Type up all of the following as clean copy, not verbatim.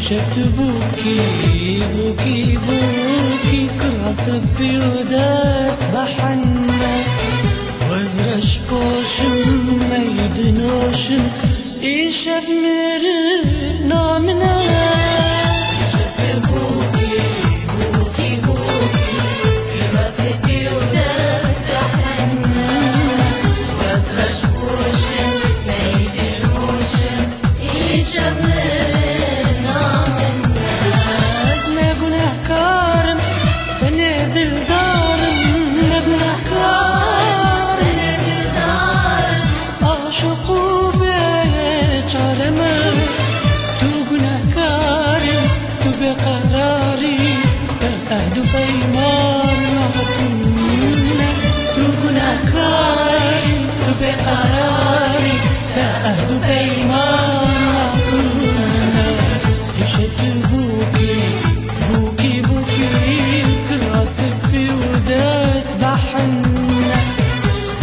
شفت بوكي بوكي بوكي كراس بيودست بحنا وزرش بوشم ميدنوشم إيشف مر نامنا بقراري أهد بيمان معكنا تكون أكراري بقراري أهد بيمان معكنا شفت بوكي بوكي بوكي كراسك في وداس بحنا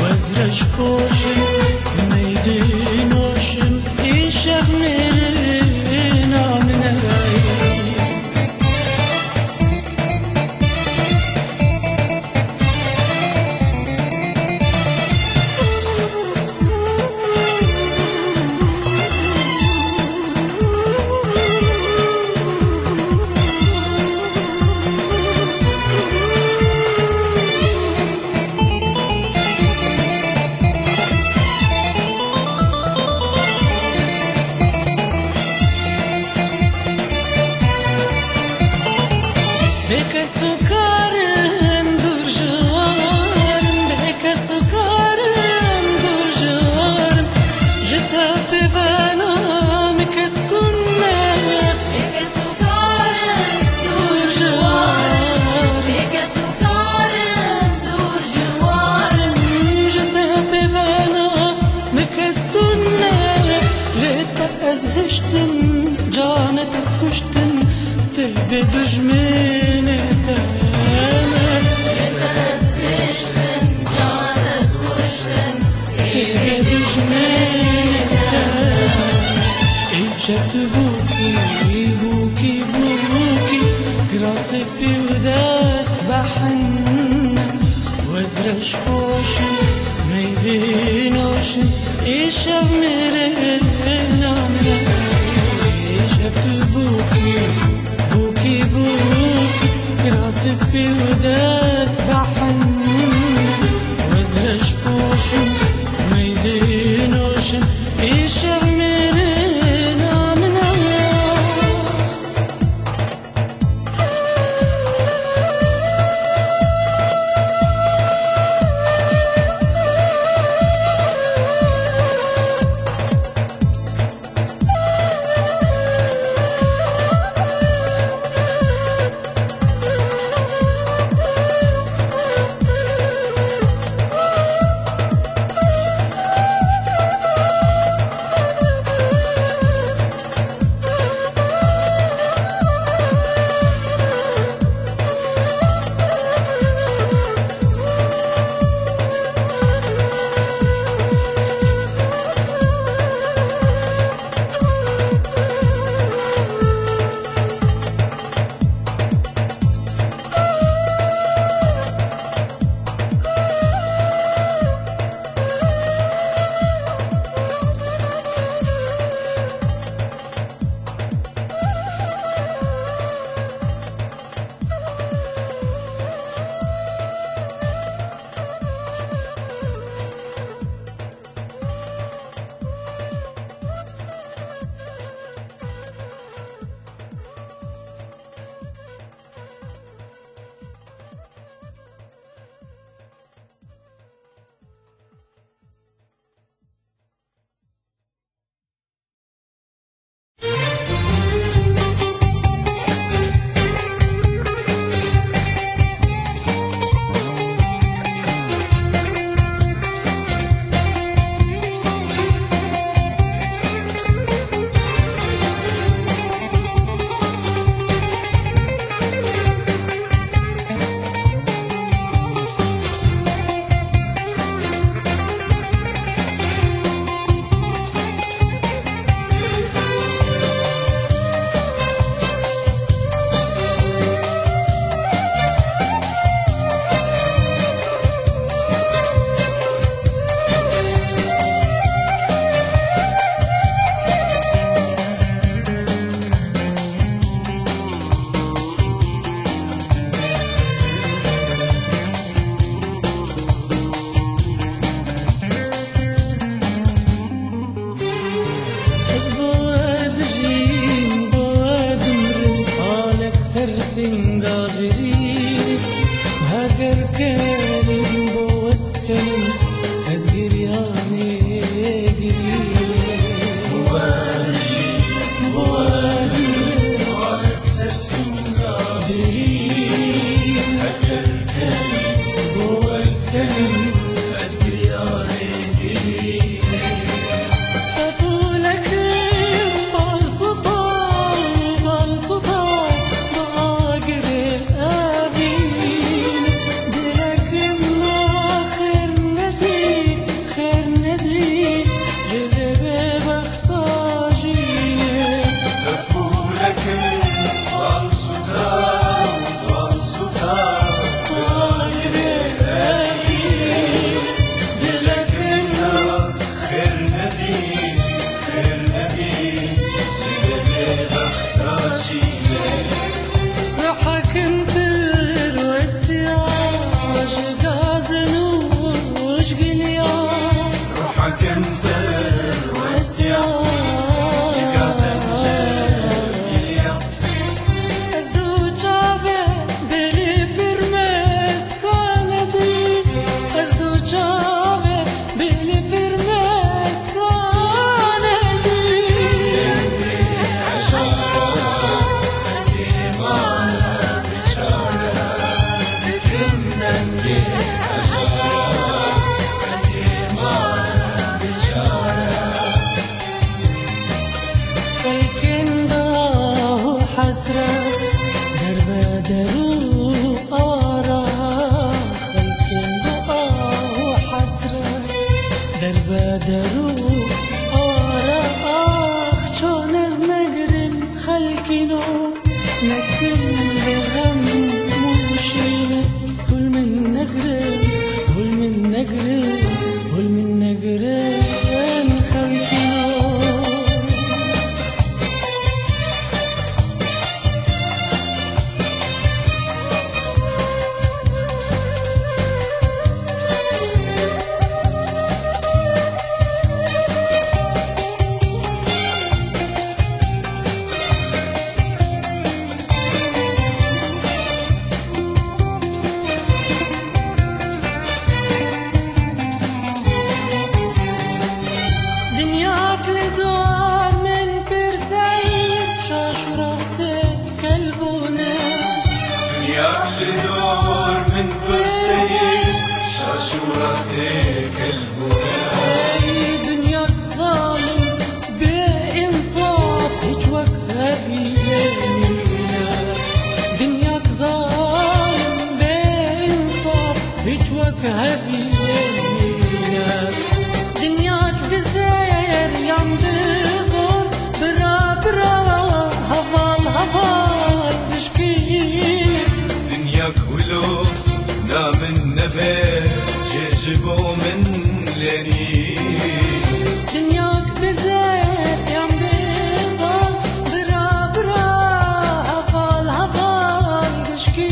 وازرش بوشن ميدين وشن إيشك مرنا من العين بك السكارم دور جوارم بك السكارم دور جوارم جتا بفانا مكسكنا بك السكارم دور جوارم بك السكارم دور جوارم جتا بفانا مكسكنا ليتك أزهشتم جانت أسفشتم تهدي دجمني تانا يتأسفشتن جانت وشتن تهدي دجمني تانا شفت بوكي بوكي بوكي كراسك في وداس بحنا وازرش بوشن ميدين وشن إيشا مرنا شفت بوكي بوكي بوكي كراسك في وداس بحن وازرش بوشن ميدين وشن إيشا مرنا منها سرسين غابرين هاجر كالين بوتن أزجرياني جريني بوادي عارف سرسين حسرة دربدرو آرا خلقين بقى وحسرة دربدرو آرا چون از نگرم خلقينو نكن بغم موشينه كل من نقرب كل من نقرب كل من نقرب خلقينو لدور من بالسيد شاشو راستيك البكاء دنياك ظالم بإنصاف تجوكها في يمينا دنياك ظالم بإنصاف تجوكها في يمينا دنياك بزير يم بزور برا برا هفال هفال تشكي كلو نام النفر جيجبو من لني دنياك بزيت يم بزار برا برا هفال هفال تشكي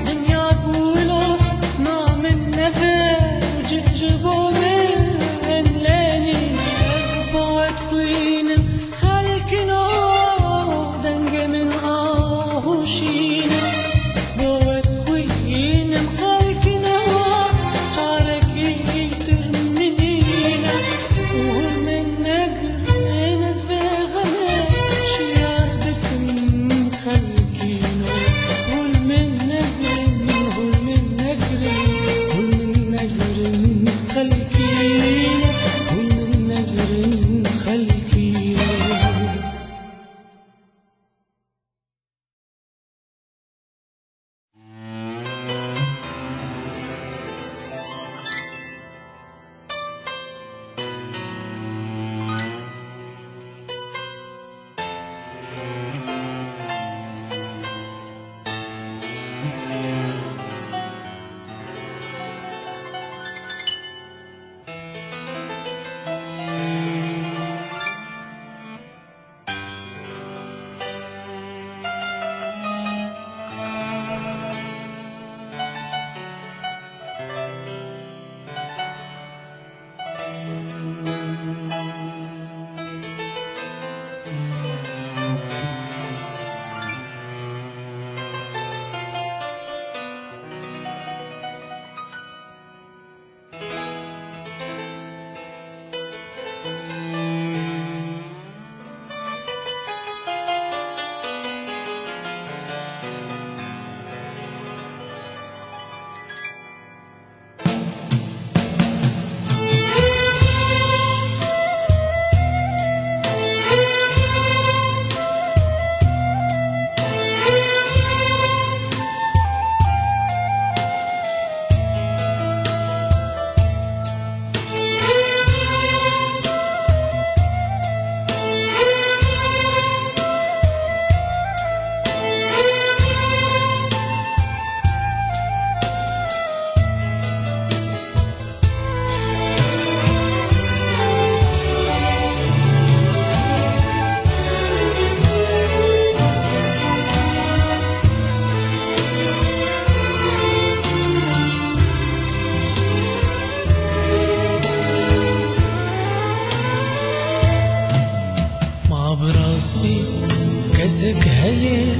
دنياك كلو نام النفر جيجبو من لني أزبوت خوينم خلقنو دنق من آهوشين براستی کسک هیه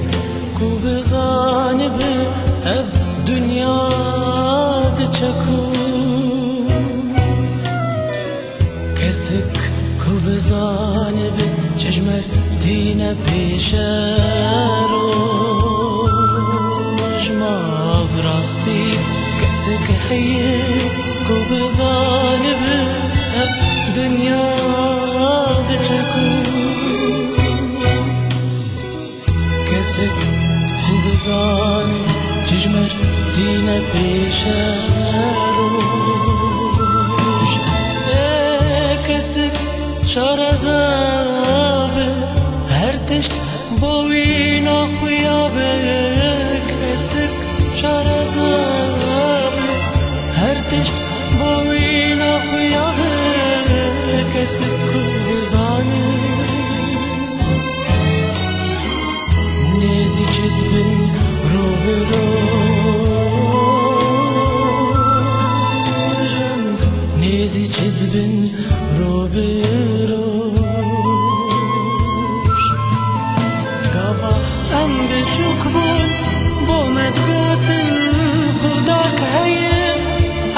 کو بزانه به اف دنیا دچکو کسک کو بزانه به چشمر دینه پیشروش ما براستی کسک هیه کو بزانه به اف دنیا دچکو كسك وبزاني تجمر دينا بيشاروش كسك شارزابي هرتشت بوينا خويابي كسك شارزابي هرتشت بوينا خويابي كسك وبزاني نزي جدبن روبروجم نزي جدبن روبروج قابا ام بچوك بون بومت قوتن خداك هيا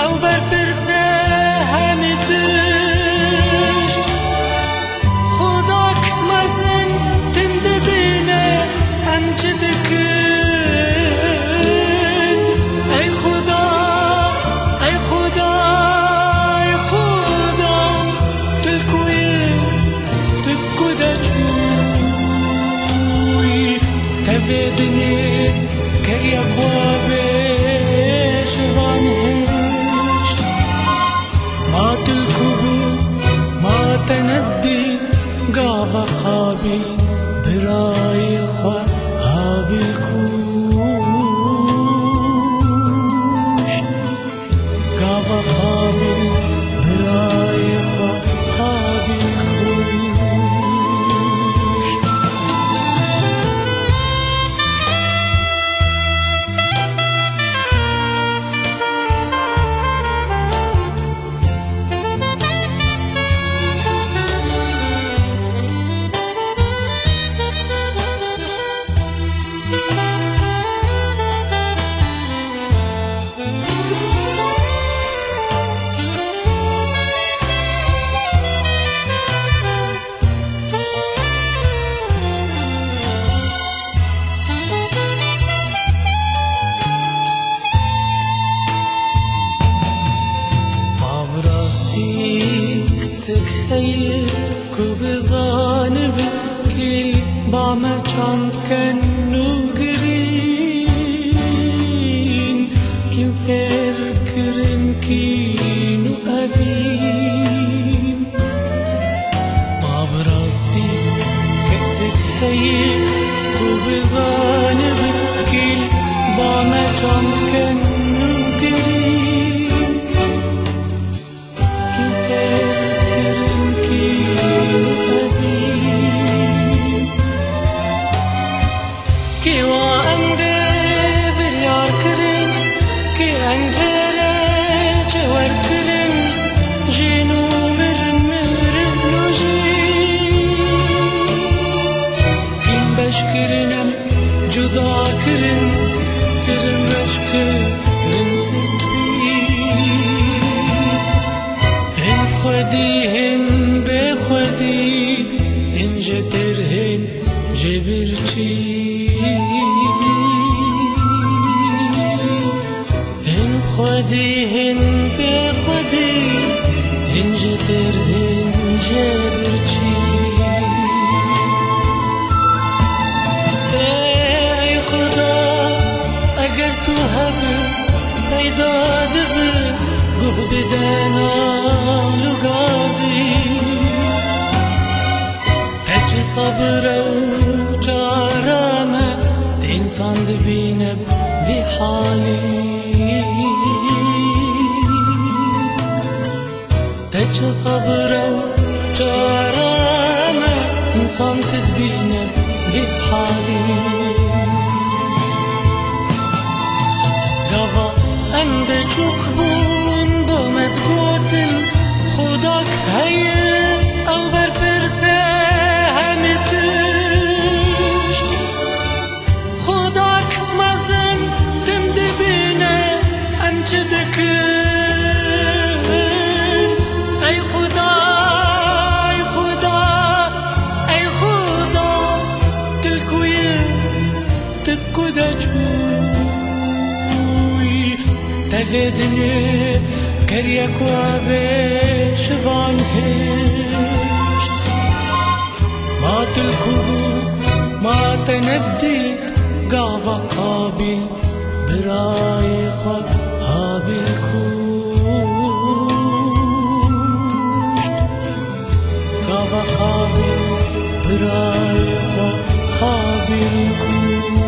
او برپرسه همتش خداك مزن تمدبينه ام جدكن اي خدا اي خدا اي خدا تلكوي تكودا جوي تفيدني كريا قوابش غانهشت ما تلكو ما تندي قاف قابل براي خوا هابلكوش قاف قابل براي خوا هابلكوش كسك هيا كوبزان بكل بعمى چند كنو قرين كم فكرن كينو أبين ما براستي كسك هيا كوبزان بكل بعمى چند كنو قرين كم فكرن كينو أبين كي وأمري بريار كرن كي أنجري جوار كرن جينو مرن مرن نجين كم بشكرنم جدا كرن كرن بشكرن سبين هن خودي هن بخودي هن جتر هن جبرچی هن خودی هن بخودی هن جتر هن جبرچی ای خدا اگر تو هب پیداد به گوه بدنا لگازی تج صبر و چارمه انسان دبینه بی حالی تج صبر و چارمه انسان تدبینه بی حالی گوا اند چوک بون بومت گوتن خداک هیه او بر پرسه همیتشت خداک مزن تم دبینه ام چه دکن ای خدا ای خدا ای خدا تلکویه تبکو دا جوی تفیدنه كريك وابش غانهشت ما تلكو ما تنديت گاوا قابل برای خود حابیل کشت گاوا قابل برای خود حابیل کشت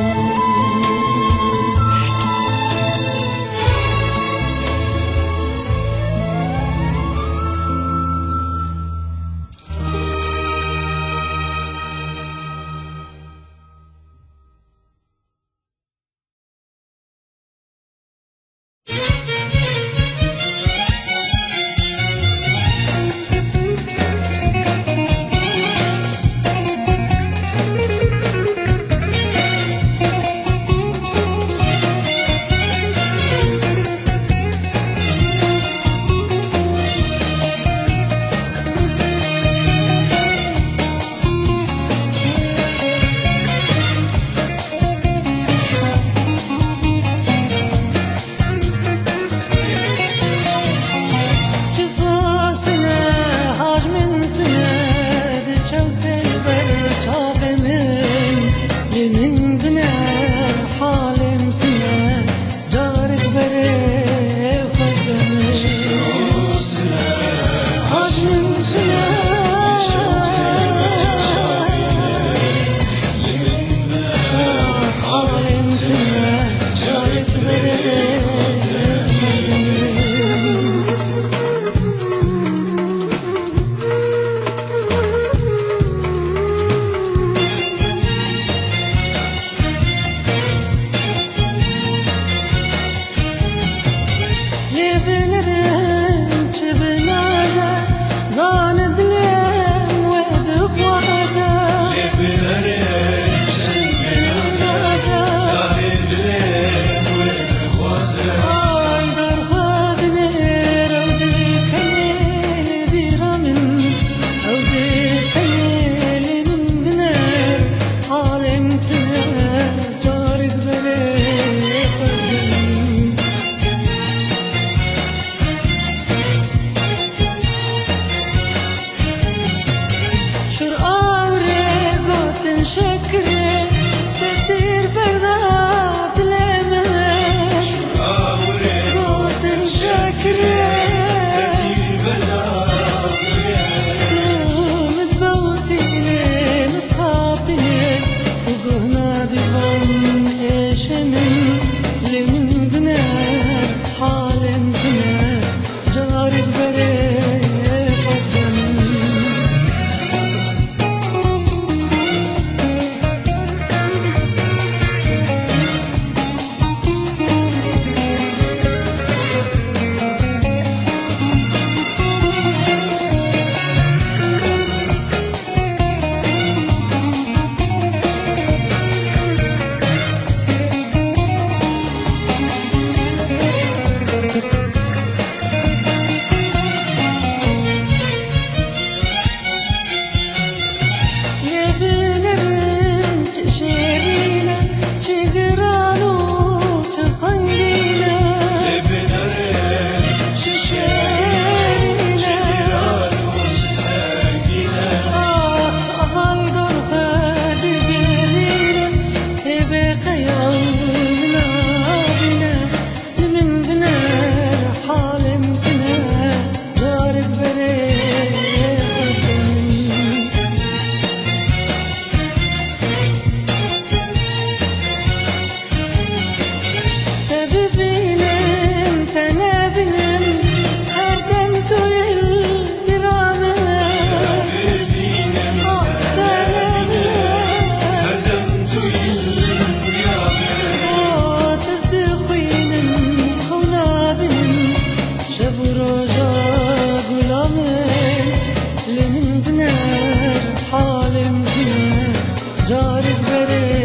جارك بري